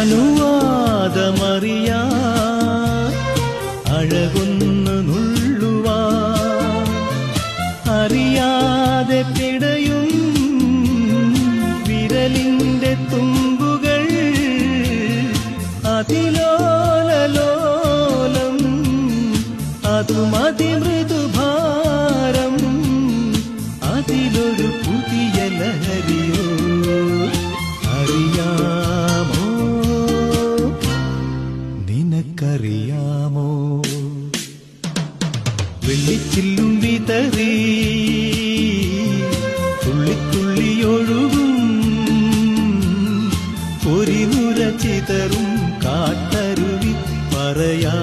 അനുവാദമറിയാ അഴകൊന്നു നുള്ളുവാ അറിയാതെ പിടയും വിരലിന്റെ തുമ്പുകൾ അതിലോലലോലം അതുമതിമൃദുഭാരം അതിലൊരു പുതിയ ലഹരിയോ അറിയാമോ നിനക്കറിയാമോ വെള്ളിച്ചില്ലും വിതറി തുള്ളിത്തുള്ളിയൊഴുകും പൊരിനുര ചിതറും കാട്ടരുവി പറയാ